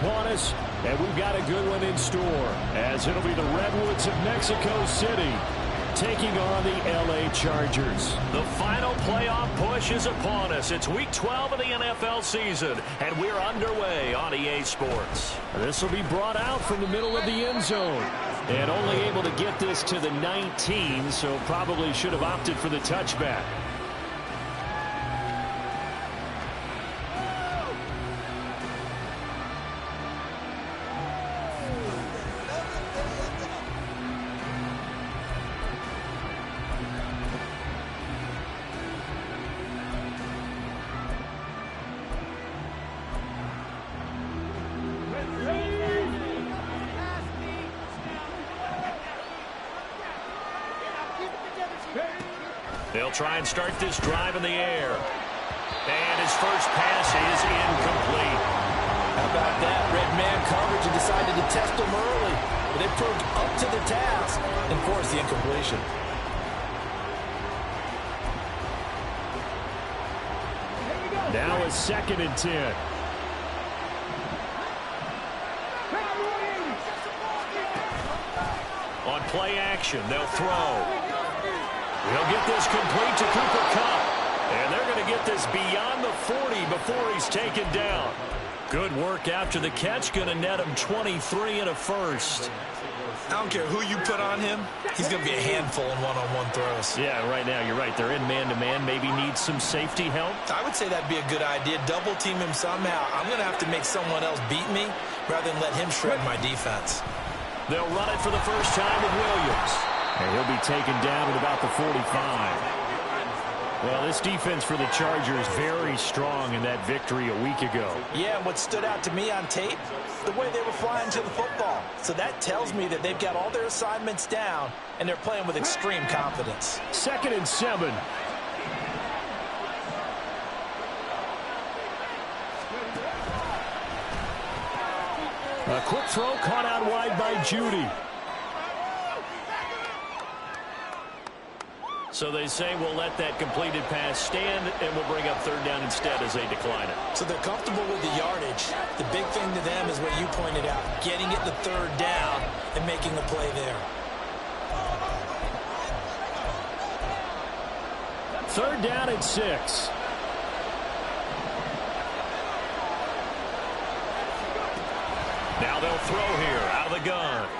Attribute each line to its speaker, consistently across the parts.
Speaker 1: upon us, and we've got a good one in store, as it'll be the Redwoods of Mexico City taking on the L.A. Chargers.
Speaker 2: The final playoff push is upon us. It's Week 12 of the NFL season, and we're underway on EA Sports.
Speaker 1: This will be brought out from the middle of the end zone, and only able to get this to the 19, so probably should have opted for the touchback.
Speaker 2: They'll try and start this drive in the air. And his first pass is incomplete.
Speaker 3: How about that? Red man coverage and decided to test him early. But they proved up to the task and forced the incompletion.
Speaker 1: Now a 2nd and 10.
Speaker 2: On play action, they'll throw. He'll get this complete to Cooper Kupp. And they're going to get this beyond the 40 before he's taken down. Good work after the catch. Going to net him 23 and a first.
Speaker 3: I don't care who you put on him. He's going to be a handful in one-on-one throws.
Speaker 1: Yeah, right now you're right. They're in man-to-man. Maybe needs some safety help.
Speaker 3: I would say that'd be a good idea. Double team him somehow. I'm going to have to make someone else beat me rather than let him shred my defense.
Speaker 2: They'll run it for the first time with Williams.
Speaker 1: And he'll be taken down at about the 45. Well, this defense for the Chargers very strong in that victory a week ago.
Speaker 3: Yeah, and what stood out to me on tape, the way they were flying to the football. So that tells me that they've got all their assignments down, and they're playing with extreme confidence.
Speaker 1: 2nd and 7. A quick throw caught out wide by Judy.
Speaker 2: So they say we'll let that completed pass stand, and we'll bring up 3rd down instead as they decline it.
Speaker 3: So they're comfortable with the yardage. The big thing to them is what you pointed out, getting it to 3rd down and making a play there.
Speaker 1: 3rd down and 6.
Speaker 2: Now they'll throw here out of the gun.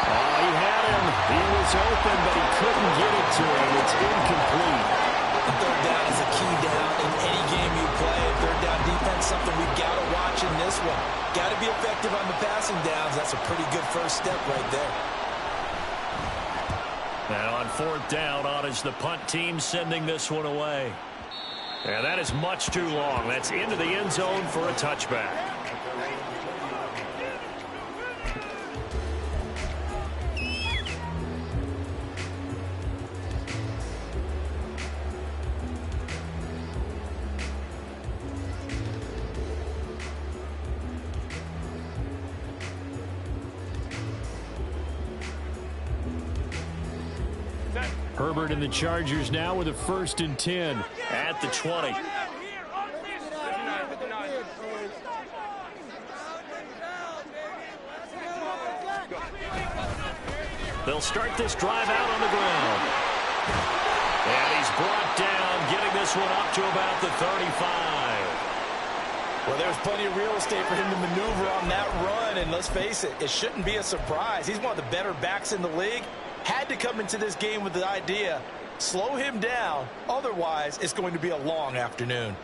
Speaker 1: Oh, he had him. He was open, but he couldn't get it to him. It's incomplete.
Speaker 3: The 3rd down is a key down in any game you play. 3rd down defense, something we've got to watch in this one. Got to be effective on the passing downs. That's a pretty good first step right there.
Speaker 2: Now on 4th down, on is the punt team sending this one away. And that is much too long. That's into the end zone for a touchback.
Speaker 1: Herbert and the Chargers now with a 1st and 10.
Speaker 2: At the 20. They'll start this drive out on the ground. And he's brought down, getting this one up to about the 35.
Speaker 3: Well, there's plenty of real estate for him to maneuver on that run, and let's face it, it shouldn't be a surprise. He's one of the better backs in the league. Had to come into this game with the idea, slow him down, otherwise it's going to be a long afternoon.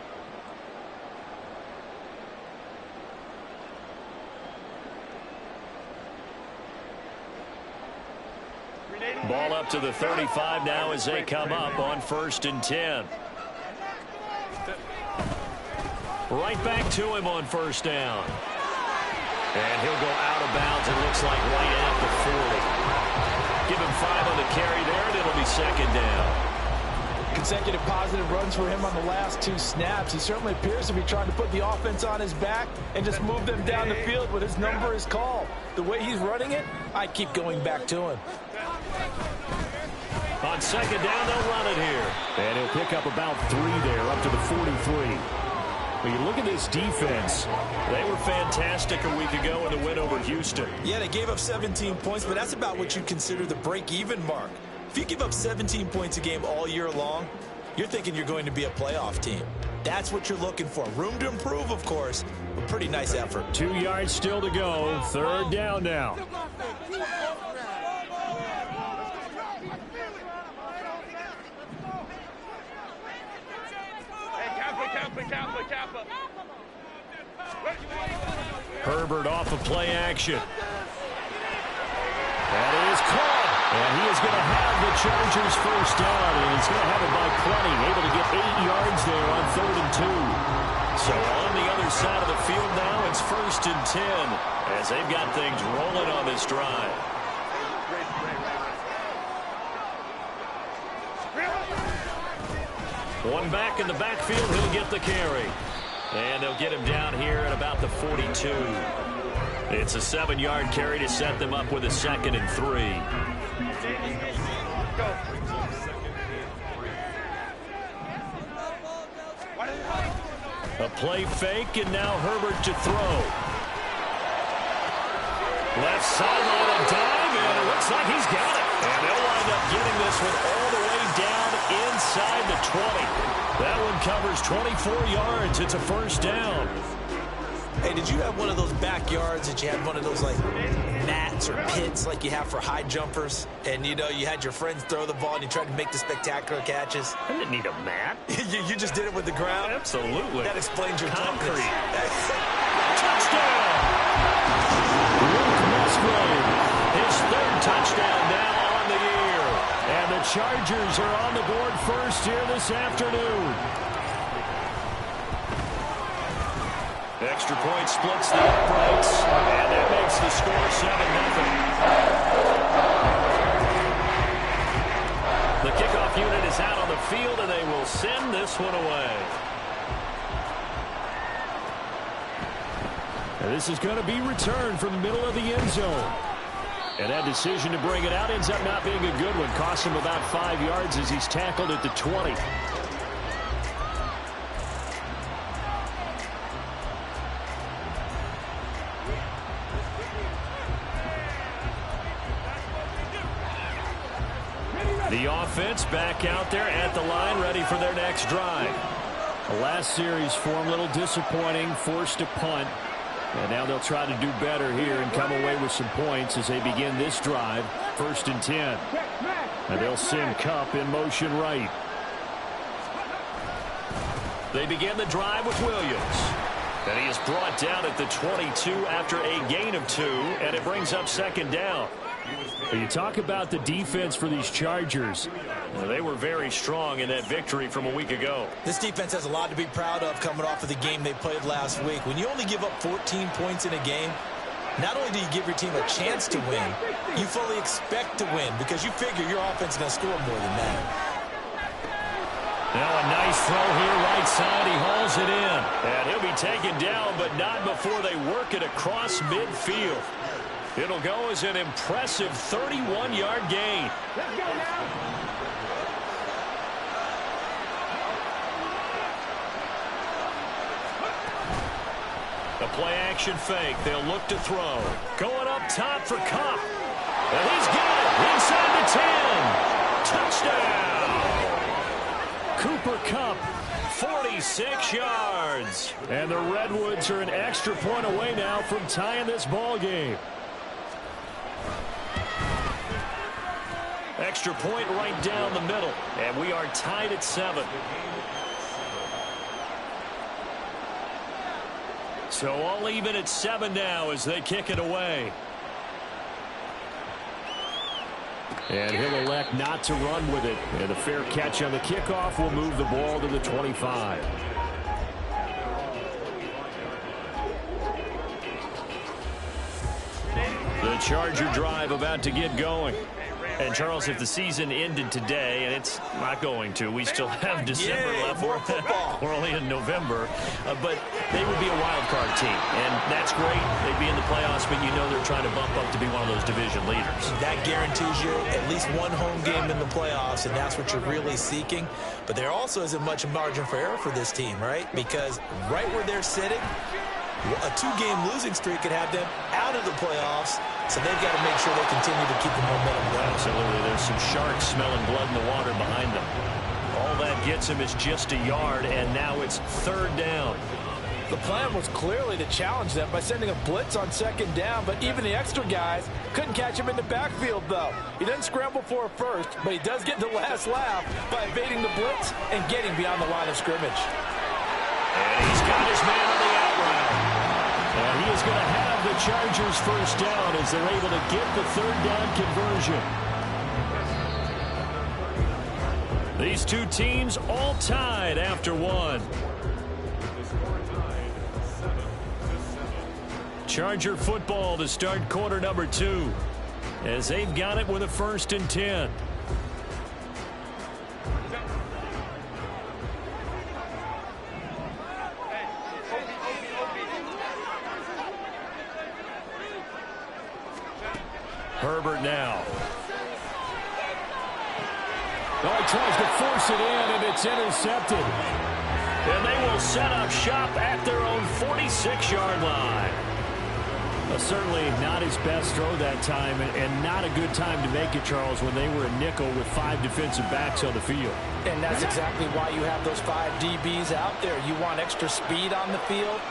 Speaker 2: Ball up to the 35 now as they come up on 1st and 10. Right back to him on 1st down. And he'll go out of bounds, it looks like right at the 40. Give him 5 on the carry there, and it'll be 2nd down.
Speaker 3: Consecutive positive runs for him on the last 2 snaps. He certainly appears to be trying to put the offense on his back and just move them down the field when his number is called. The way he's running it, I keep going back to him.
Speaker 2: On 2nd down, they'll run it here.
Speaker 1: And he'll pick up about 3 there, up to the 43.
Speaker 2: Well, you look at this defense. They were fantastic a week ago in the win over Houston.
Speaker 3: Yeah, they gave up 17 points, but that's about what you consider the break-even mark. If you give up 17 points a game all year long, you're thinking you're going to be a playoff team. That's what you're looking for. Room to improve, of course, but pretty nice effort.
Speaker 1: 2 yards still to go. Third down now.
Speaker 2: Herbert off of play action. That is caught. And he is going to have the Chargers first down. And he's going to have it by plenty. Able to get 8 yards there on 3rd and 2. So on the other side of the field now, it's 1st and 10. As they've got things rolling on this drive. One back in the backfield. He'll get the carry. And they'll get him down here at about the 42. It's a 7-yard carry to set them up with a 2nd and 3. A play fake, and now Herbert to throw. Left sideline a dive, and it looks like he's got it. And they'll wind up getting this one all the way down inside the 20. That one covers 24 yards. It's a first down.
Speaker 3: Hey, did you have one of those backyards that you had one of those, like, mats or pits like you have for high jumpers? And, you know, you had your friends throw the ball and you tried to make the spectacular catches?
Speaker 2: I didn't need a mat.
Speaker 3: you just did it with the ground?
Speaker 2: Absolutely.
Speaker 3: That explains your
Speaker 2: concrete.
Speaker 3: Touchdown!
Speaker 2: Luke Musgrave, his 3rd touchdown now on the year.
Speaker 1: And the Chargers are on the board first here this afternoon.
Speaker 2: Extra point splits the uprights, and that makes the score 7-0. The kickoff unit is out on the field, and they will send this one away.
Speaker 1: And this is going to be returned from the middle of the end zone. And that decision to bring it out ends up not being a good one. Cost him about 5 yards as he's tackled at the 20.
Speaker 2: The offense back out there at the line, ready for their next drive.
Speaker 1: The last series for him, a little disappointing, forced a punt. And now they'll try to do better here and come away with some points as they begin this drive. 1st and 10. And they'll send Kupp in motion right.
Speaker 2: They begin the drive with Williams. And he is brought down at the 22 after a gain of 2, and it brings up 2nd down.
Speaker 1: You talk about the defense for these Chargers.
Speaker 2: Well, they were very strong in that victory from a week ago.
Speaker 3: This defense has a lot to be proud of coming off of the game they played last week. When you only give up 14 points in a game, not only do you give your team a chance to win, you fully expect to win because you figure your offense is going to score more than that.
Speaker 2: Now a nice throw here right side. He hauls it in. And he'll be taken down, but not before they work it across midfield. It'll go as an impressive 31-yard gain.
Speaker 4: Let's go now.
Speaker 2: A play-action fake. They'll look to throw. Going up top for Kupp. And he's got it inside the 10. Touchdown.
Speaker 1: Cooper Kupp.
Speaker 2: 46 yards.
Speaker 1: And the Redwoods are an extra point away now from tying this ball game.
Speaker 2: Extra point right down the middle. And we are tied at 7. So all even at 7 now as they kick it away.
Speaker 1: And he'll elect not to run with it. And the fair catch on the kickoff will move the ball to the 25.
Speaker 2: The Charger drive about to get going. And, Charles, if the season ended today, and it's not going to, we still have December left. We're only in November. But they would be a wild card team. And that's great. They'd be in the playoffs, but you know they're trying to bump up to be one of those division leaders.
Speaker 3: That guarantees you at least one home game in the playoffs, and that's what you're really seeking. But there also isn't much margin for error for this team, right? Because right where they're sitting, a 2-game losing streak could have them out of the playoffs, so they've got to make sure they continue to keep the momentum going.
Speaker 2: Absolutely. There's some sharks smelling blood in the water behind them. All that gets him is just a yard, and now it's 3rd down.
Speaker 3: The plan was clearly to challenge them by sending a blitz on 2nd down, but even the extra guys couldn't catch him in the backfield, though. He doesn't scramble for a first, but he does get the last laugh by evading the blitz and getting beyond the line of scrimmage.
Speaker 2: And he's got his man on the out route.
Speaker 1: And he is going to have the Chargers first down as they're able to get the 3rd down conversion. These two teams all tied after 1. Charger football to start quarter number 2 as they've got it with a 1st and 10. Herbert now. Oh, he tries to force it in, and it's intercepted.
Speaker 2: And they will set up shop at their own 46-yard line.
Speaker 1: Certainly not his best throw that time, and not a good time to make it, Charles, when they were a nickel with 5 defensive backs on the field.
Speaker 3: And that's exactly why you have those 5 DBs out there. You want extra speed on the field,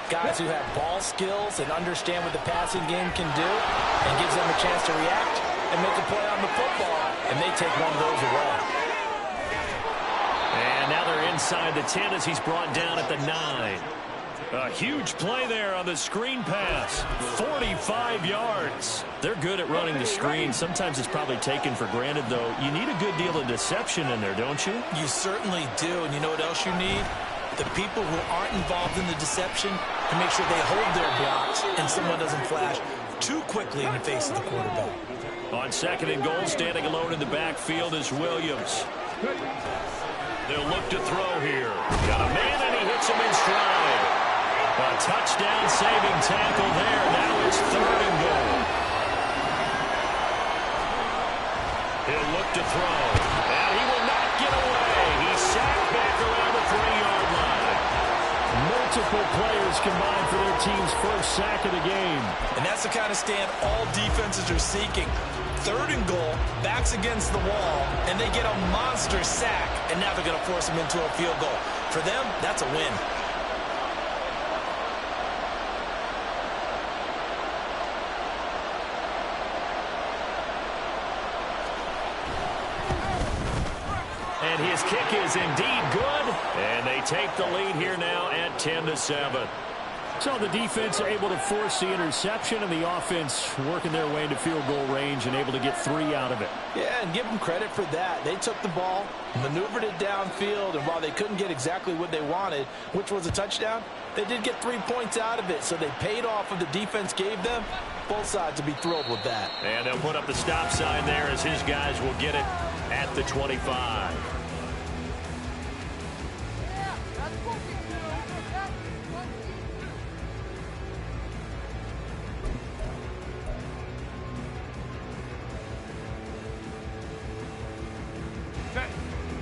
Speaker 3: guys who have ball skills and understand what the passing game can do, and gives them a chance to react and make a play on the football, and they take one of those away.
Speaker 2: And now they're inside the 10 as he's brought down at the 9. A huge play there on the screen pass. 45 yards. They're good at running the screen. Sometimes it's probably taken for granted, though. You need a good deal of deception in there, don't you?
Speaker 3: You certainly do. And you know what else you need? The people who aren't involved in the deception to make sure they hold their blocks and someone doesn't flash too quickly in the face of the quarterback.
Speaker 2: On 2nd and goal, standing alone in the backfield is Williams. They'll look to throw here. Got a man, and he hits him in stride. A touchdown-saving tackle there. Now it's 3rd and goal. He'll look to throw. And he will not get away. He's sacked back around the 3-yard line.
Speaker 1: Multiple players combined for their team's first sack of the game.
Speaker 3: And that's the kind of stand all defenses are seeking. 3rd and goal, backs against the wall, and they get a monster sack, and now they're going to force them into a field goal. For them, that's a win.
Speaker 2: And his kick is indeed good, and they take the lead here now at 10-7.
Speaker 1: So the defense able to force the interception, and the offense working their way into field goal range and able to get 3 out of it.
Speaker 3: Yeah, and give them credit for that. They took the ball, maneuvered it downfield, and while they couldn't get exactly what they wanted, which was a touchdown, they did get 3 points out of it, so they paid off what the defense gave them. Both sides will be thrilled with that.
Speaker 2: And they'll put up the stop sign there as his guys will get it at the 25.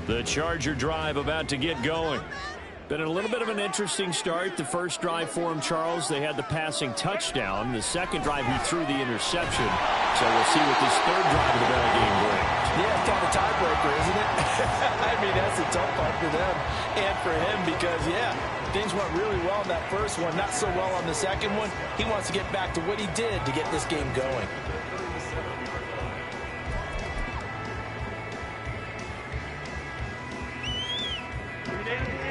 Speaker 2: The Charger drive about to get going. Been a little bit of an interesting start. The first drive for him, Charles, they had the passing touchdown. The second drive, he threw the interception. So we'll see what this 3rd drive of the ball game brings.
Speaker 3: Yeah, it's kind of a tiebreaker, isn't it? I mean, that's a tough part for them and for him because, yeah, things went really well in that first one, not so well on the second one. He wants to get back to what he did to get this game going.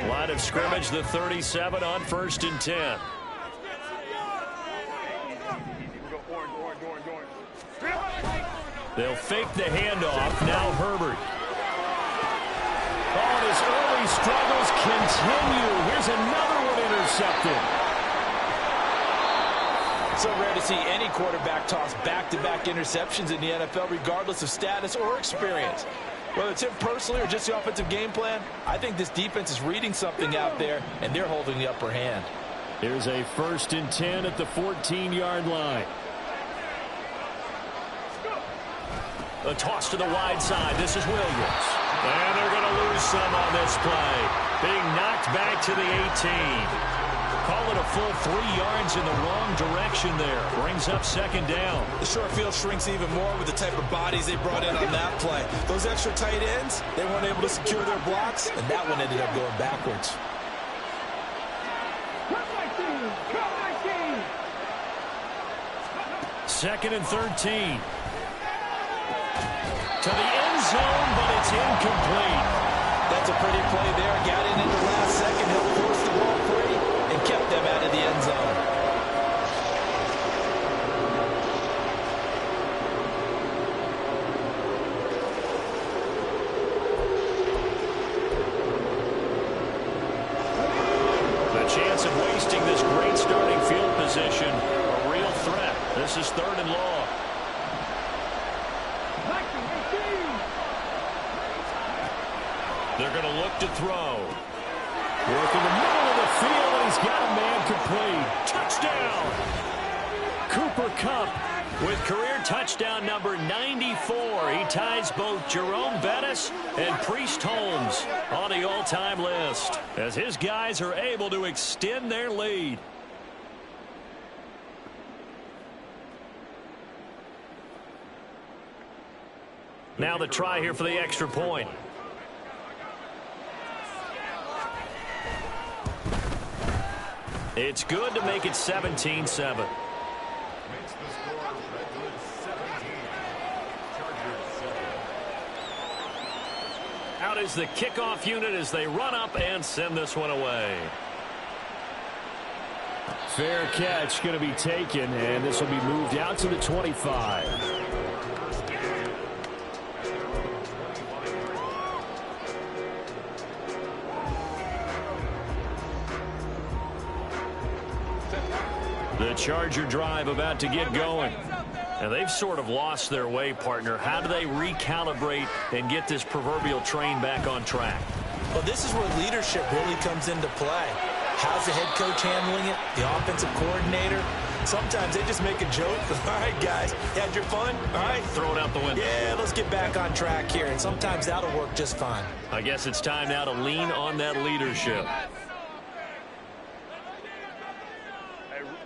Speaker 2: Line of scrimmage, the 37 on 1st and 10. They'll fake the handoff. Now Herbert.
Speaker 1: Oh, and his early struggles continue. Here's another one intercepted.
Speaker 3: So rare to see any quarterback toss back-to-back interceptions in the NFL, regardless of status or experience. Whether it's him personally or just the offensive game plan, I think this defense is reading something out there, and they're holding the upper hand.
Speaker 1: Here's a 1st and 10 at the 14-yard line.
Speaker 2: A toss to the wide side. This is Williams. And they're going to lose some on this play. Being knocked back to the 18. Call it a full 3 yards in the wrong direction there. Brings up 2nd down.
Speaker 3: The short field shrinks even more with the type of bodies they brought in on that play. Those extra tight ends, they weren't able to secure their blocks, and that one ended up going backwards.
Speaker 2: 2nd and 13. To the end zone, but it's incomplete.
Speaker 3: That's a pretty play there. Got in the last second, helped force the ball free, and kept them out of the end zone.
Speaker 2: The chance of wasting this great starting field position, a real threat. This is 3rd and long. They're going to look to throw.
Speaker 1: Work in the middle of the field, and he's got a man complete.
Speaker 2: Touchdown! Cooper Kupp with career touchdown number 94. He ties both Jerome Bettis and Priest Holmes on the all-time list as his guys are able to extend their lead. Now the try here for the extra point. It's good to make it 17-7. Out is the kickoff unit as they run up and send this one away.
Speaker 1: Fair catch going to be taken, and this will be moved out to the 25.
Speaker 2: The Charger drive about to get going. And they've sort of lost their way, partner. How do they recalibrate and get this proverbial train back on track?
Speaker 3: Well, this is where leadership really comes into play. How's the head coach handling it? The offensive coordinator? Sometimes they just make a joke. All right, guys, you had your fun? All right.
Speaker 2: Throw it out the window.
Speaker 3: Yeah, let's get back on track here. And sometimes that'll work just fine.
Speaker 2: I guess it's time now to lean on that leadership.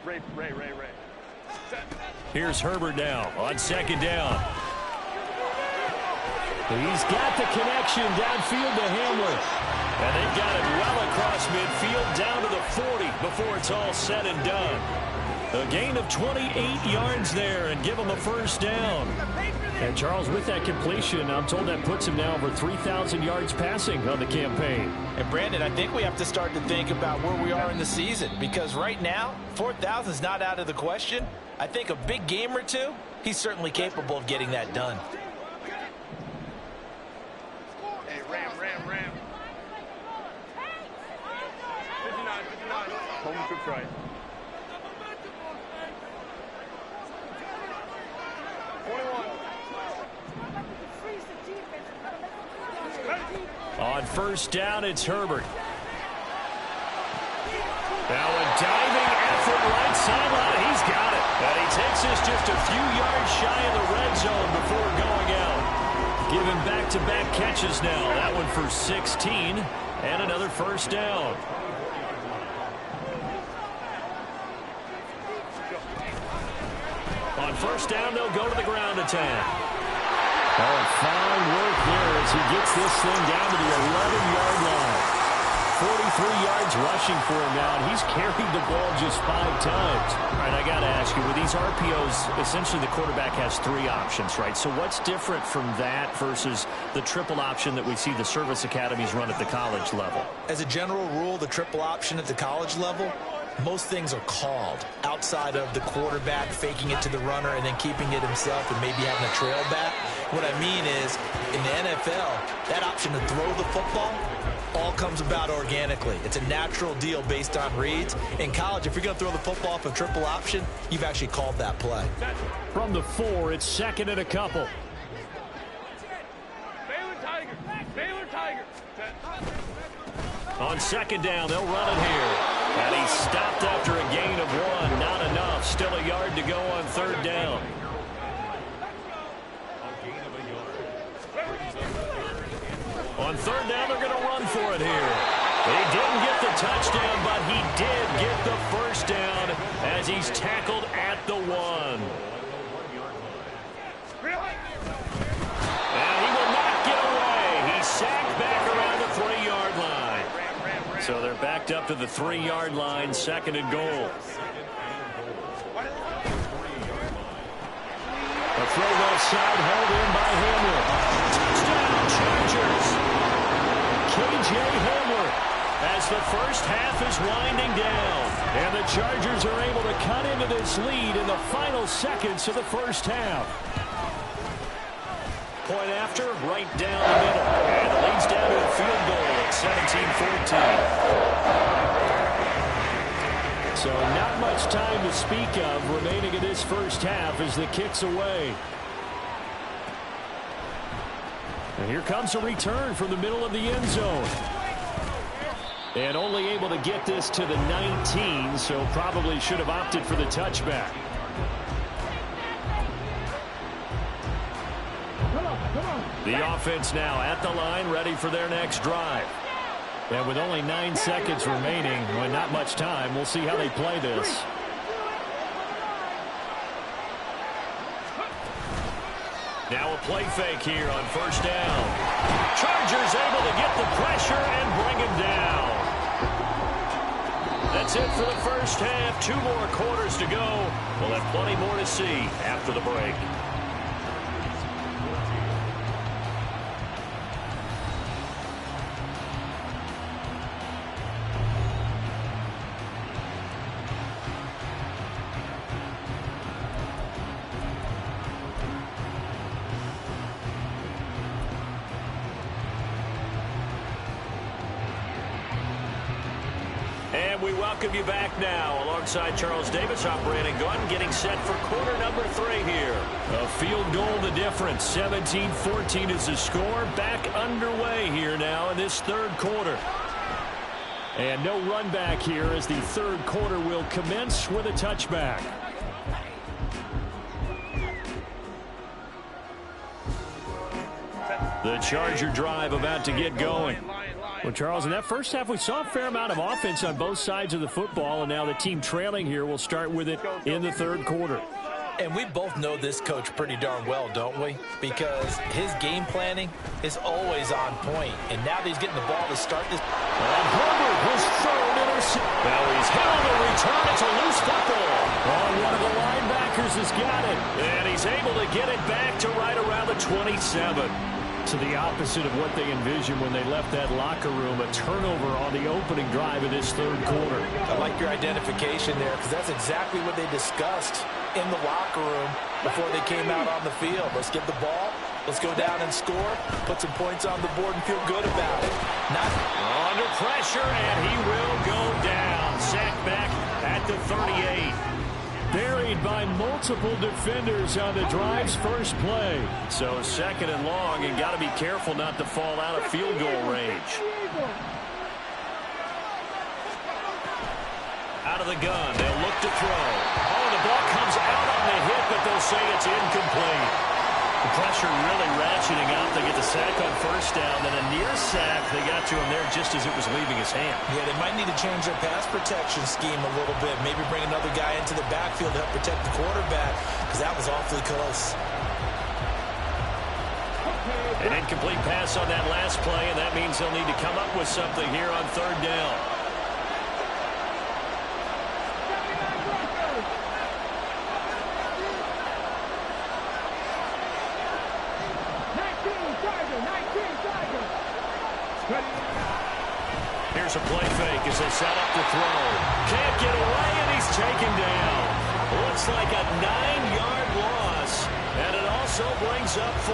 Speaker 4: Ray.
Speaker 2: Here's Herbert now on 2nd down.
Speaker 1: He's got the connection downfield to Hamler.
Speaker 2: And they've got it well across midfield down to the 40 before it's all said and done. A gain of 28 yards there and give them a 1st down.
Speaker 1: And Charles, with that completion, I'm told that puts him now over 3,000 yards passing on the campaign.
Speaker 3: And Brandon, I think we have to start to think about where we are in the season, because right now 4,000 is not out of the question. I think a big game or two, he's certainly capable of getting that done.
Speaker 4: Hey, Ram. 59. Home troops right. 21.
Speaker 2: On 1st down, it's Herbert. Now a diving effort right sideline. He's got it. And he takes us just a few yards shy of the red zone before going out. Give him back-to-back catches now. That one for 16 and another 1st down. On 1st down, they'll go to the ground attack.
Speaker 1: Oh, fine work there as he gets this thing down to the 11-yard line. 43 yards rushing for him now, and he's carried the ball just 5 times.
Speaker 2: All right, I got to ask you, with these RPOs, essentially the quarterback has 3 options, right? So what's different from that versus the triple option that we see the service academies run at the college level?
Speaker 3: As a general rule, the triple option at the college level, most things are called outside of the quarterback faking it to the runner and then keeping it himself and maybe having a trail back. What I mean is, in the NFL, that option to throw the football all comes about organically. It's a natural deal based on reads. In college, if you're going to throw the football off a triple option, you've actually called that play.
Speaker 1: From the 4, it's 2nd and a couple.
Speaker 4: Baylor Tiger.
Speaker 2: On 2nd down, they'll run it here. And he stopped after a gain of 1. Not enough. Still a yard to go on third down. On third down, they're going to run for it here. He didn't get the touchdown, but he did get the first down as he's tackled at the 1. And he will not get away. He's sacked back around the 3-yard line. So they're backed up to the 3-yard line, 2nd and goal. A throw left side, held in by Hamler. Touchdown, Chargers. K.J. Hamler as the first half is winding down. And the Chargers are able to cut into this lead in the final seconds of the first half. Point after, right down the middle. And it leads down to a field goal at 17-14. So not much time to speak of remaining in this first half as the kick's away. And here comes a return from the middle of the end zone. And only able to get this to the 19, so probably should have opted for the touchback. The offense now at the line, ready for their next drive. And with only 9 seconds remaining, well, not much time, we'll see how they play this. Now a play fake here on first down. Chargers able to get the pressure and bring him down. That's it for the first half. 2 more quarters to go. We'll have plenty more to see after the break. We welcome you back now alongside Charles Davis. I'm Brandon Gaudin getting set for quarter number 3 here. A field goal the difference. 17-14 is the score. Back underway here now in this third quarter. And no run back here as the third quarter will commence with a touchback. The Charger drive about to get going. Well, Charles, in that first half, we saw a fair amount of offense on both sides of the football, and now the team trailing here will start with it in the third quarter.
Speaker 3: And we both know this coach pretty darn well, don't we? Because his game planning is always on point. And now that he's getting the ball to start this.
Speaker 2: And Herbert was thrown intercepted. Now he's held a return. It's a loose football. Oh, one of the linebackers has got it. And he's able to get it back to right around the 27.
Speaker 1: To the opposite of what they envisioned when they left that locker room, a turnover on the opening drive of this third quarter.
Speaker 3: I like your identification there because that's exactly what they discussed in the locker room before they came out on the field. Let's get the ball. Let's go down and score. Put some points on the board and feel good about it. Not
Speaker 2: under pressure, and he will go down. Sacked back at the 38.
Speaker 1: Buried by multiple defenders on the drive's first play.
Speaker 2: So 2nd and long, and got to be careful not to fall out of field goal range. Out of the gun, they'll look to throw. Oh, the ball comes out on the hit, but they'll say it's incomplete. The pressure really ratcheting out. They get the sack on first down, then a near sack. They got to him there just as it was leaving his hand.
Speaker 3: Yeah, they might need to change their pass protection scheme a little bit. Maybe bring another guy into the backfield to help protect the quarterback, because that was awfully close.
Speaker 2: An incomplete pass on that last play, and that means they'll need to come up with something here on third down. Here's a play fake as they set up to throw. Can't get away, and he's taken down. Looks like a 9-yard loss, and it also brings up 4.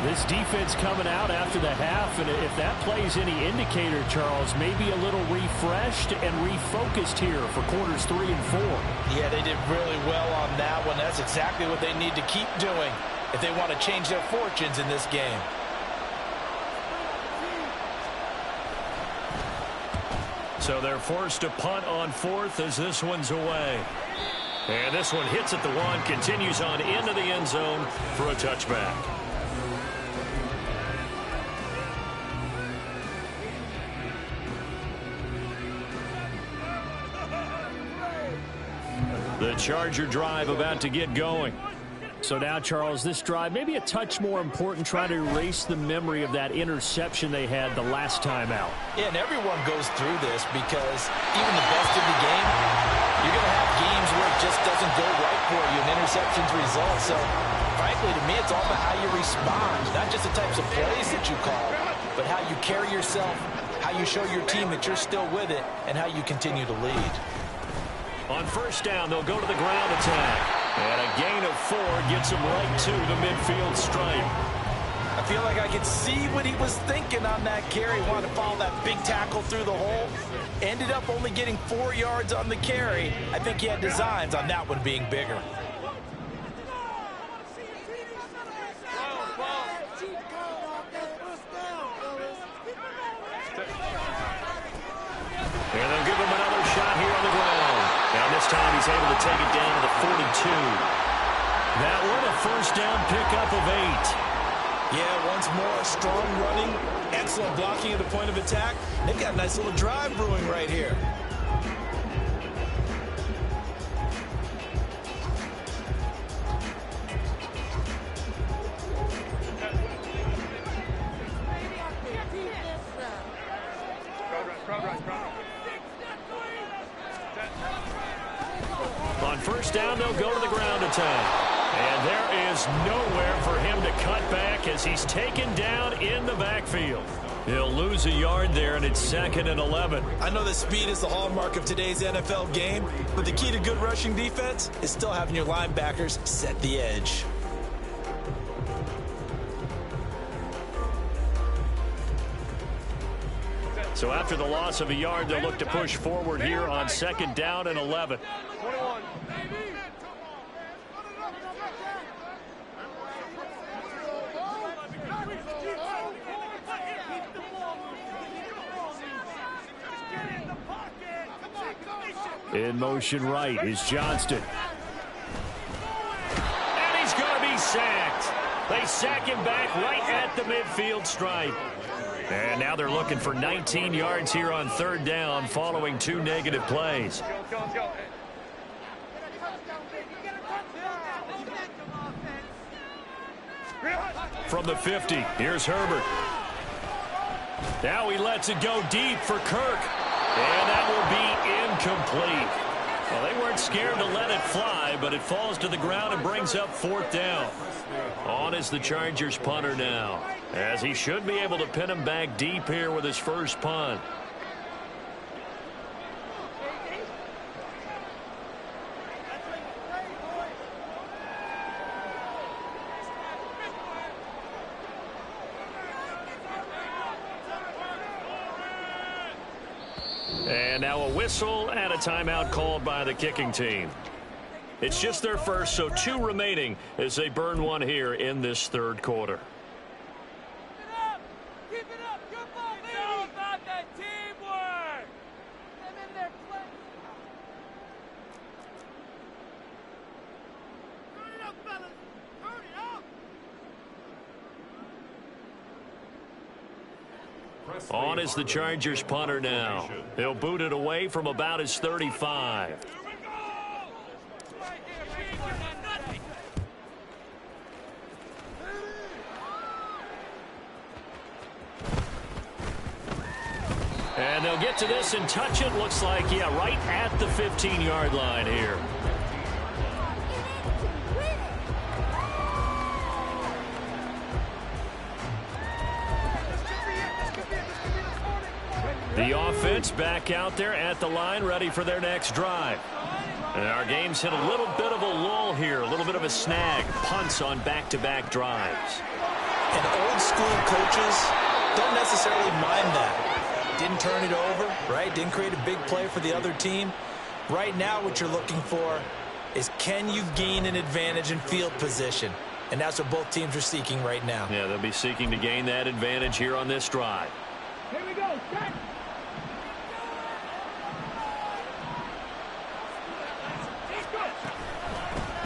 Speaker 1: This defense coming out after the half, and if that plays any indicator, Charles, maybe a little refreshed and refocused here for quarters 3 and 4.
Speaker 3: Yeah, they did really well on that one. That's exactly what they need to keep doing if they want to change their fortunes in this game.
Speaker 2: So they're forced to punt on fourth as this one's away. And this one hits at the one, continues on into the end zone for a touchback. The Charger drive about to get going.
Speaker 1: So now, Charles, this drive maybe a touch more important, trying to erase the memory of that interception they had the last time out.
Speaker 3: Yeah, and everyone goes through this because even the best of the game, you're going to have games where it just doesn't go right for you and interceptions result. So, frankly, to me, it's all about how you respond, not just the types of plays that you call, but how you carry yourself, how you show your team that you're still with it, and how you continue to lead.
Speaker 2: On first down, they'll go to the ground attack. And a gain of 4 gets him right to the midfield stripe.
Speaker 3: I feel like I could see what he was thinking on that carry. Wanted to follow that big tackle through the hole. Ended up only getting 4 yards on the carry. I think he had designs on that one being bigger.
Speaker 2: And they'll give him another shot here on the ground. And this time he's able to take it down to the 42. That one a first down pickup of 8.
Speaker 3: Yeah, once more, strong running, excellent blocking at the point of attack. They've got a nice little drive brewing right here.
Speaker 2: On first down, they'll go to the ground attack. And there is nowhere for him to cut back as he's taken down in the backfield. He'll lose a yard there, and it's 2nd and 11.
Speaker 3: I know that speed is the hallmark of today's NFL game, but the key to good rushing defense is still having your linebackers set the edge.
Speaker 2: So after the loss of a yard, they'll look to push forward here on 2nd down and 11.
Speaker 4: 21.
Speaker 1: In motion right is Johnston.
Speaker 2: And he's going to be sacked. They sack him back right at the midfield stripe. And now they're looking for 19 yards here on 3rd down following 2 negative plays.
Speaker 4: Let's go.
Speaker 2: From the 50, here's Herbert. Now he lets it go deep for Kirk. And that will be incomplete. Well, they weren't scared to let it fly, but it falls to the ground and brings up 4th down. On is the Chargers punter now, as he should be able to pin him back deep here with his first punt. And now a whistle and a timeout called by the kicking team. It's just their first, so 2 remaining as they burn one here in this 3rd quarter.
Speaker 5: Keep it up. Good ball, baby. It's all about that teamwork. Them in there playing. Turn it up, fellas. Turn it up.
Speaker 2: On is the Chargers punter now. He'll boot it away from about his 35. And they'll get to this and touch it. Looks like, yeah, right at the 15-yard line here. The offense back out there at the line, ready for their next drive. And our game's hit a little bit of a lull here, a little bit of a snag. Punts on back-to-back drives.
Speaker 3: And old school coaches don't necessarily mind that. Didn't turn it over, right? Didn't create a big play for the other team. Right now what you're looking for is, can you gain an advantage in field position? And that's what both teams are seeking right now.
Speaker 2: Yeah, they'll be seeking to gain that advantage here on this drive.
Speaker 5: Here we go. Set.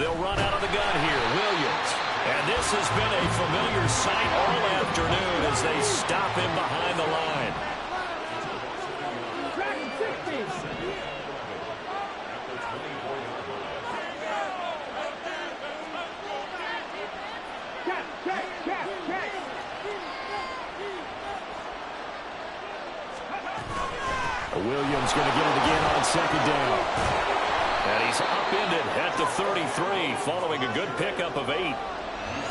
Speaker 2: They'll run out of the gun here. Williams. And this has been a familiar sight all afternoon as they stop him behind the line.
Speaker 1: Williams going to get it again on second down.
Speaker 2: And he's upended at the 33 following a good pickup of 8.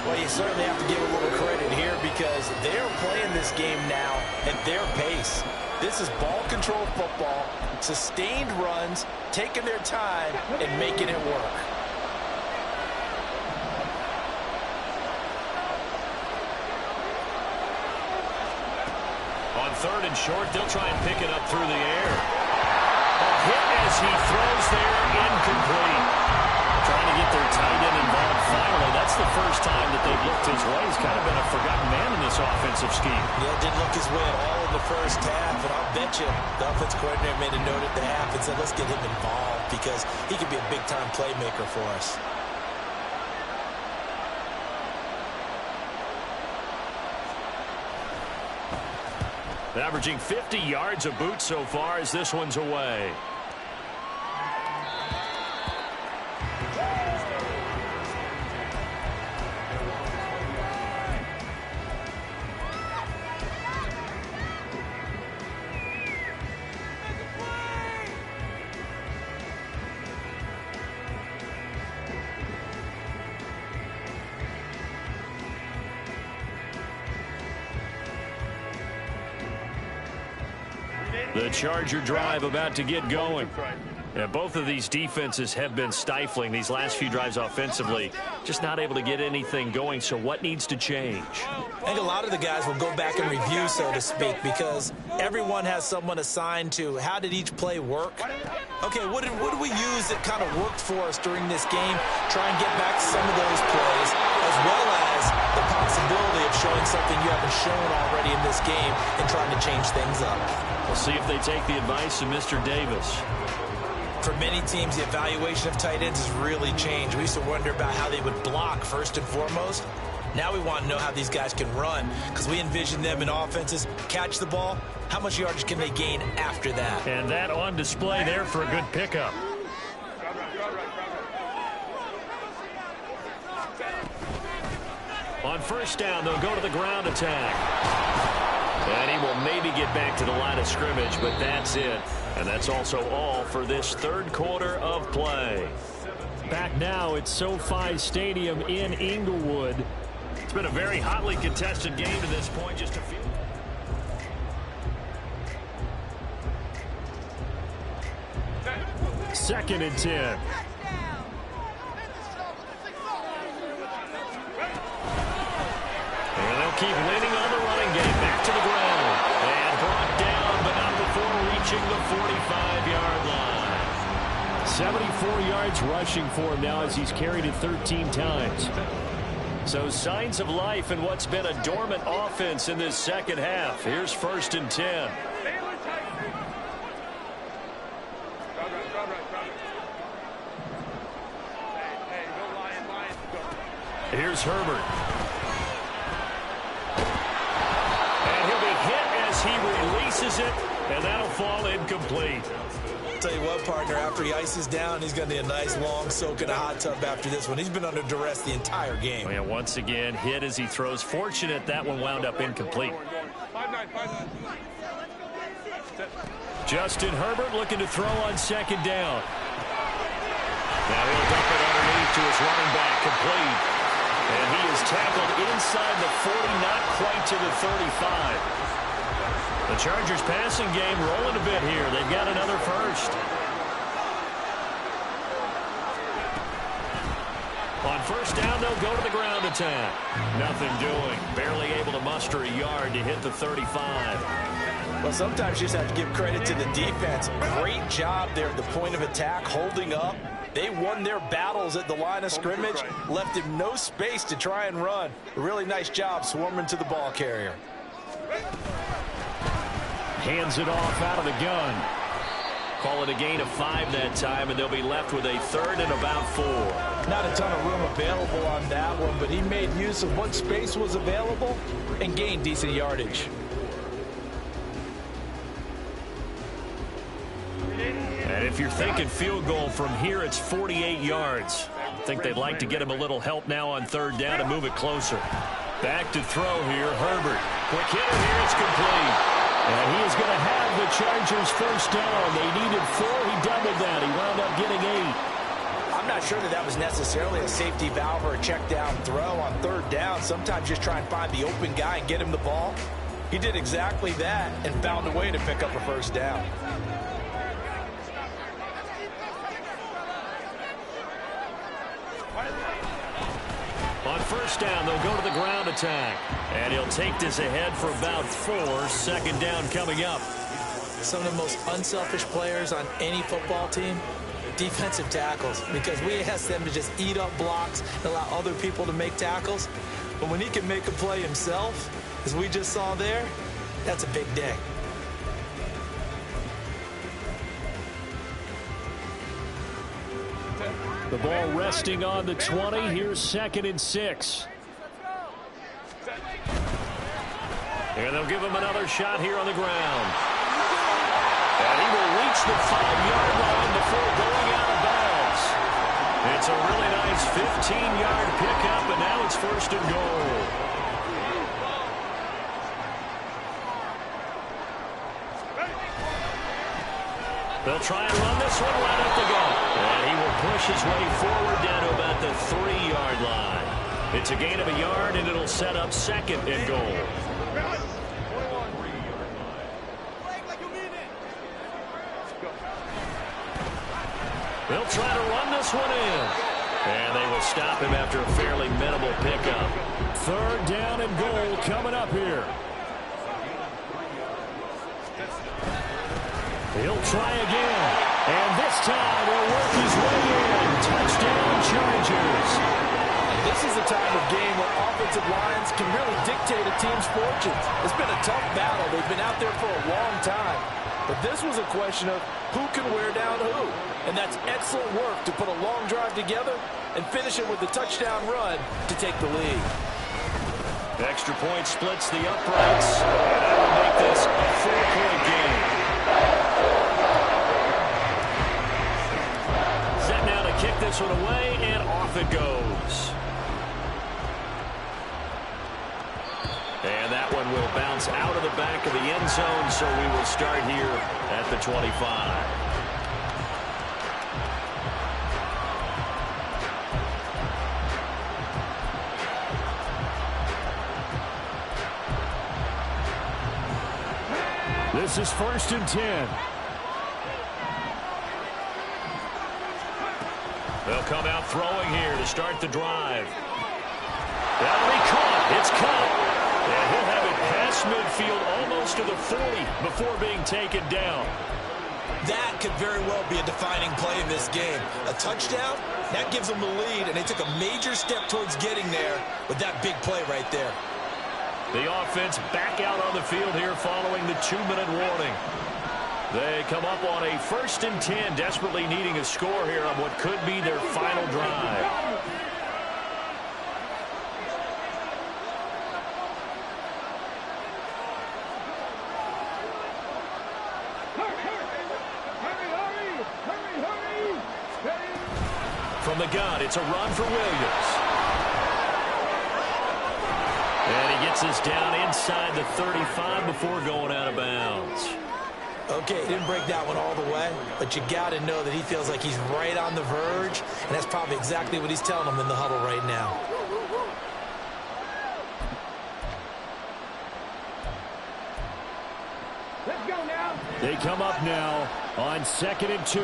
Speaker 3: Well, you certainly have to give a little credit here because they're playing this game now at their pace. This is ball control football, sustained runs, taking their time and making it work.
Speaker 2: On 3rd and short, they'll try and pick it up through the air. A hit as he throws there, incomplete. Trying to get their tight end involved finally. That's the first time that they've looked his way. He's kind of been a forgotten man in this offensive scheme.
Speaker 3: Yeah, didn't look his way at all in the first half, and I'll bet you the offensive coordinator made a note at the half and said, let's get him involved because he could be a big-time playmaker for us.
Speaker 2: Averaging 50 yards a boot so far as this one's away. The Charger drive about to get going. And both of these defenses have been stifling these last few drives offensively. Just not able to get anything going. So what needs to change?
Speaker 3: I think a lot of the guys will go back and review, so to speak, because everyone has someone assigned to how did each play work. Okay, what did we use that kind of worked for us during this game? Try and get back to some of those plays, as well as the possibility of showing something you haven't shown already in this game and trying to change things up.
Speaker 2: We'll see if they take the advice of Mr. Davis.
Speaker 3: For many teams, the evaluation of tight ends has really changed. We used to wonder about how they would block first and foremost. Now we want to know how these guys can run because we envision them in offenses. Catch the ball. How much yardage can they gain after that?
Speaker 2: And that on display there for a good pickup. On first down, they'll go to the ground attack. And he will maybe get back to the line of scrimmage, but that's it. And that's also all for this third quarter of play.
Speaker 1: Back now at SoFi Stadium in Inglewood.
Speaker 2: It's been a very hotly contested game to this point. Just a few.
Speaker 1: Second and 10.
Speaker 2: And they'll keep leaning on the running game. Back to the ground. And brought down, but not before reaching the 45-yard line.
Speaker 1: 74 yards rushing for him now as he's carried it 13 times.
Speaker 2: So signs of life in what's been a dormant offense in this second half. Here's 1st and 10. Here's Herbert. And he'll be hit as he releases it, and that'll fall incomplete.
Speaker 3: Tell you what, partner, after he ices down, he's going to need a nice long soak in a hot tub after this one. He's been under duress the entire game.
Speaker 2: And once again, hit as he throws. Fortunate that one wound up incomplete. Justin Herbert looking to throw on second down. Now he'll dump it underneath to his running back, complete. And he is tackled inside the 40, not quite to the 35. The Chargers passing game rolling a bit here. They've got another first. On first down, they'll go to the ground attack. Nothing doing. Barely able to muster a yard to hit the 35.
Speaker 3: Well, sometimes you just have to give credit to the defense. Great job there at the point of attack, holding up. They won their battles at the line of scrimmage, left him no space to try and run. A really nice job swarming to the ball carrier.
Speaker 1: Hands it off out of the gun.
Speaker 2: Call it a gain of 5 that time, and they'll be left with a 3rd and about 4.
Speaker 3: Not a ton of room available on that one, but he made use of what space was available and gained decent yardage.
Speaker 2: And if you're thinking field goal from here, it's 48 yards. I think they'd like to get him a little help now on 3rd down and move it closer. Back to throw here, Herbert. Quick hitter here, it's complete. And he is going to have the Chargers 1st down. They needed 4, he doubled that. He wound up getting 8.
Speaker 3: I'm not sure that was necessarily a safety valve or a check down throw on 3rd down. Sometimes just try and find the open guy and get him the ball. He did exactly that and found a way to pick up a 1st down.
Speaker 2: On 1st down, they'll go to the ground attack. And he'll take this ahead for about 4. 2nd down coming up.
Speaker 3: Some of the most unselfish players on any football team, defensive tackles, because we ask them to just eat up blocks and allow other people to make tackles. But when he can make a play himself, as we just saw there, that's a big day.
Speaker 1: The ball resting on the 20. Here's 2nd and 6.
Speaker 2: And they'll give him another shot here on the ground. And he will reach the 5-yard line before going out of bounds. It's a really nice 15-yard pickup, and now it's 1st and goal. They'll try and run this one right up the gut. And he will push his way forward down to about the 3-yard line. It's a gain of a yard, and it'll set up 2nd and goal. They'll try to run this one in. And they will stop him after a fairly minimal pickup.
Speaker 1: 3rd down and goal coming up here. He'll try again. And this time he'll work his way in. Touchdown, Chargers.
Speaker 3: This is a time of game where offensive lines can really dictate a team's fortunes. It's been a tough battle. They've been out there for a long time. But this was a question of who can wear down who. And that's excellent work to put a long drive together and finish it with a touchdown run to take the lead.
Speaker 2: Extra point splits the uprights. And that will make this a 4-point game. Set now to kick this one away, and off it goes. And that one will bounce out of the back of the end zone, so we will start here at the 25.
Speaker 1: This is 1st and 10.
Speaker 2: They'll come out throwing here to start the drive. That'll be caught. It's caught. And he'll have it past midfield almost to the 40 before being taken down.
Speaker 3: That could very well be a defining play in this game. A touchdown, that gives them the lead, and they took a major step towards getting there with that big play right there.
Speaker 2: The offense back out on the field here following the 2-minute warning. They come up on a 1st and 10, desperately needing a score here on what could be their final drive. From the gun, it's a run for Williams. And he gets us down inside the 35 before going out of bounds.
Speaker 3: Okay, didn't break that one all the way, but you got to know that he feels like he's right on the verge, and that's probably exactly what he's telling them in the huddle right now.
Speaker 5: Let's go now.
Speaker 1: They come up now on 2nd and 2.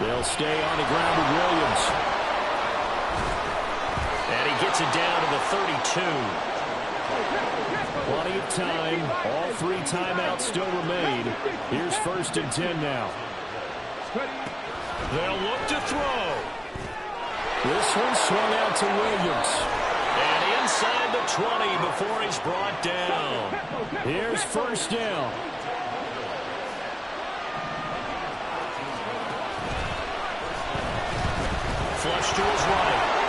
Speaker 1: They'll stay on the ground with Williams.
Speaker 2: And he gets it down to the 32.
Speaker 1: Plenty of time. All 3 timeouts still remain. Here's 1st and 10 now.
Speaker 2: They'll look to throw.
Speaker 1: This one swung out to Williams.
Speaker 2: And inside the 20 before he's brought down.
Speaker 1: Here's first down.
Speaker 2: Flush to his right.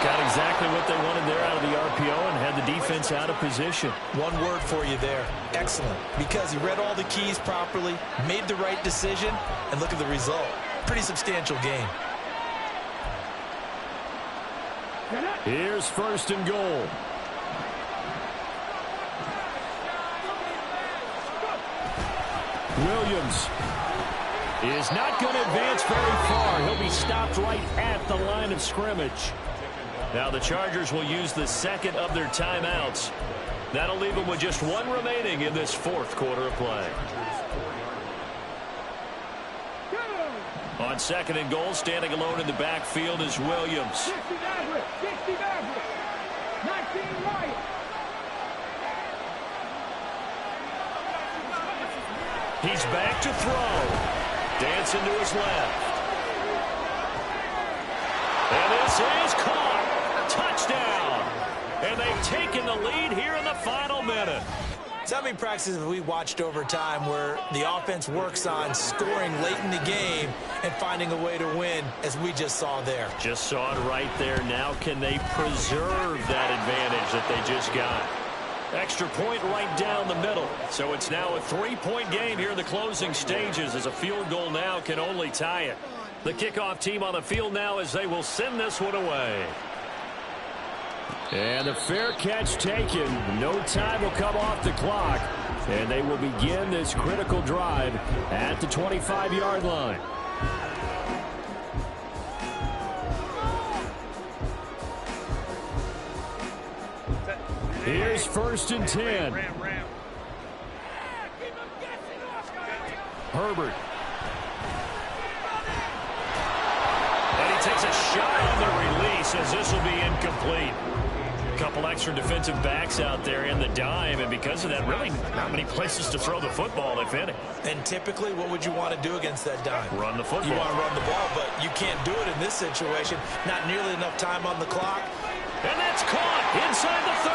Speaker 2: Got exactly what they wanted there out of the RPO and had the defense out of position.
Speaker 3: One word for you there. Excellent. Because he read all the keys properly, made the right decision, and look at the result. Pretty substantial game.
Speaker 1: Here's first and goal. Williams is not going to advance very far. He'll be stopped right at the line of scrimmage.
Speaker 2: Now the Chargers will use the second of their timeouts. That'll leave them with just one remaining in this fourth quarter of play. On second and goal, standing alone in the backfield is Williams. He's back to throw. Dancing to his left. And this is caught. Touchdown. And they've taken the lead here in the final minute.
Speaker 3: So how many practices have we watched over time where the offense works on scoring late in the game and finding a way to win, as we just saw there?
Speaker 2: Just saw it right there. Now can they preserve that advantage that they just got? Extra point right down the middle. So it's now a 3-point game here in the closing stages, as a field goal now can only tie it. The kickoff team on the field now as they will send this one away.
Speaker 1: And a fair catch taken. No time will come off the clock. And they will begin this critical drive at the 25-yard line. Here's first and 10. Herbert.
Speaker 2: And he takes a shot on the release, as this will be incomplete. A couple extra defensive backs out there in the dime, and because of that, really not many places to throw the football, if any.
Speaker 3: And typically, what would you want to do against that dime?
Speaker 2: Run the football.
Speaker 3: You want to run the ball, but you can't do it in this situation. Not nearly enough time on the clock.
Speaker 2: And that's caught inside the 30.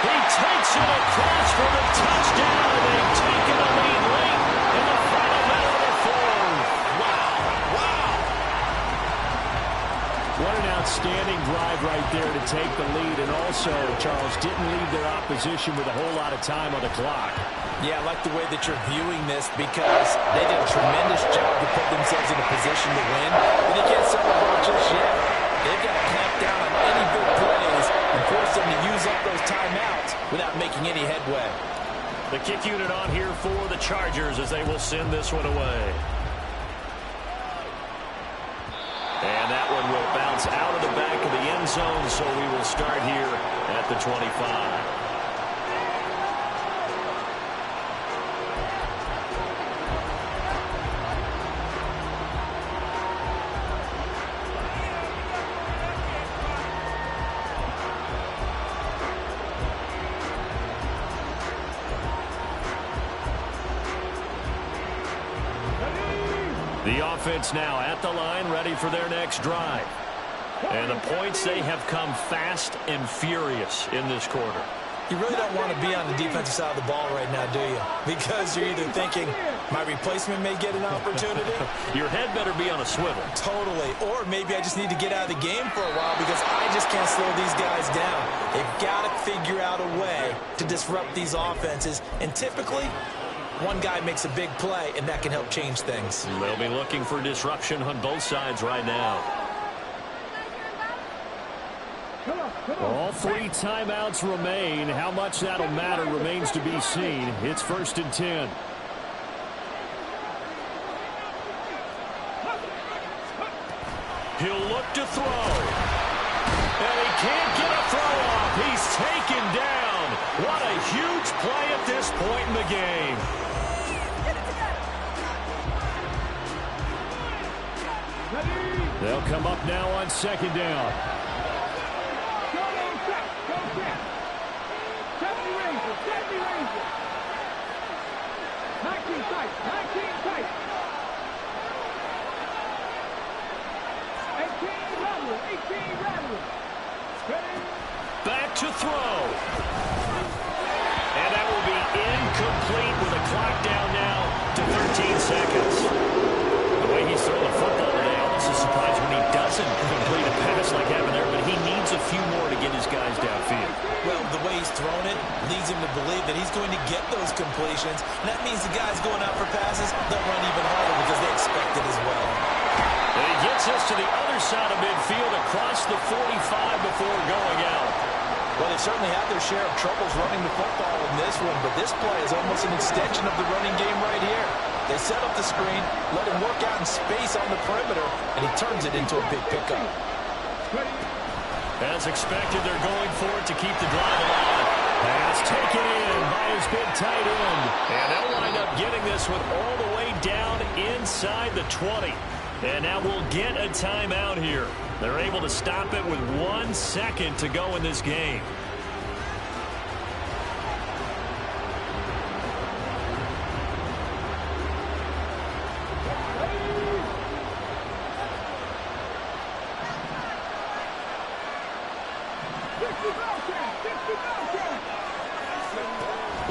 Speaker 2: He takes it across for the touchdown. They've taken the lead late in the final minute of the fourth. Wow.
Speaker 1: What an outstanding drive right there to take the lead. And also, Charles, didn't leave their opposition with a whole lot of time on the clock.
Speaker 3: Yeah, I like the way that you're viewing this, because they did a tremendous job to put themselves in a position to win. But they can't celebrate just yet. They've got to clamp down on any big plays and force them to use up those timeouts without making any headway.
Speaker 2: The kick unit on here for the Chargers as they will send this one away. And that one will bounce out of the back of the end zone, so we will start here at the 25. The offense now at the line, ready for their next drive. And the points, they have come fast and furious in this quarter.
Speaker 3: You really don't want to be on the defensive side of the ball right now, do you? Because you're either thinking, my replacement may get an opportunity.
Speaker 2: Your head better be on a swivel.
Speaker 3: Totally. Or maybe I just need to get out of the game for a while, because I just can't slow these guys down. They've got to figure out a way to disrupt these offenses. And typically, one guy makes a big play, and that can help change things.
Speaker 2: They'll be looking for disruption on both sides right now.
Speaker 1: All 3 timeouts remain. How much that'll matter remains to be seen. It's first and 10.
Speaker 2: He'll look to throw. And he can't get a throw off. He's taken down. What a huge play at this point in the game.
Speaker 1: They'll come up now on second down.
Speaker 2: Back to throw. And that will be incomplete with a clock down now to 13 seconds. The way he's throwing the football today, almost a surprise when he doesn't complete a pass like happened there, but he needs a few more to get his guys downfield.
Speaker 3: Well, the way he's thrown it leads him to believe that he's going to get those completions. And that means the guys going out for passes, they'll run even harder because they expect it as well.
Speaker 2: And he gets us to the other side of midfield across the 45 before going out.
Speaker 3: Well, they certainly had their share of troubles running the football in this one, but this play is almost an extension of the running game right here. They set up the screen, let him work out in space on the perimeter, and he turns it into a big pickup.
Speaker 2: As expected, they're going for it to keep the drive alive. Pass taken in by his big tight end. And they'll wind up getting this one all the way down inside the 20. And now we'll get a timeout here. They're able to stop it with 1 second to go in this game.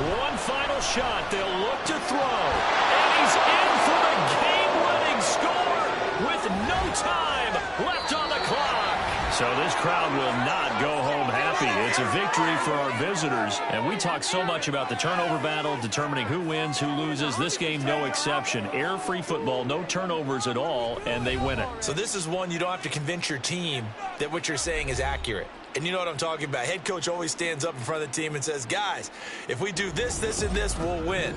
Speaker 2: One final shot. They'll look to throw. And he's in for the game-winning score with no time left on the clock. So this crowd will not go home happy. It's a victory for our visitors. And we talk so much about the turnover battle, determining who wins, who loses. This game, no exception. Air-free football, no turnovers at all, and they win it.
Speaker 3: So this is one you don't have to convince your team that what you're saying is accurate. And you know what I'm talking about. Head coach always stands up in front of the team and says, guys, if we do this, this, and this, we'll win.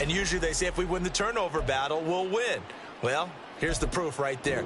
Speaker 3: And usually they say if we win the turnover battle, we'll win. Well, here's the proof right there.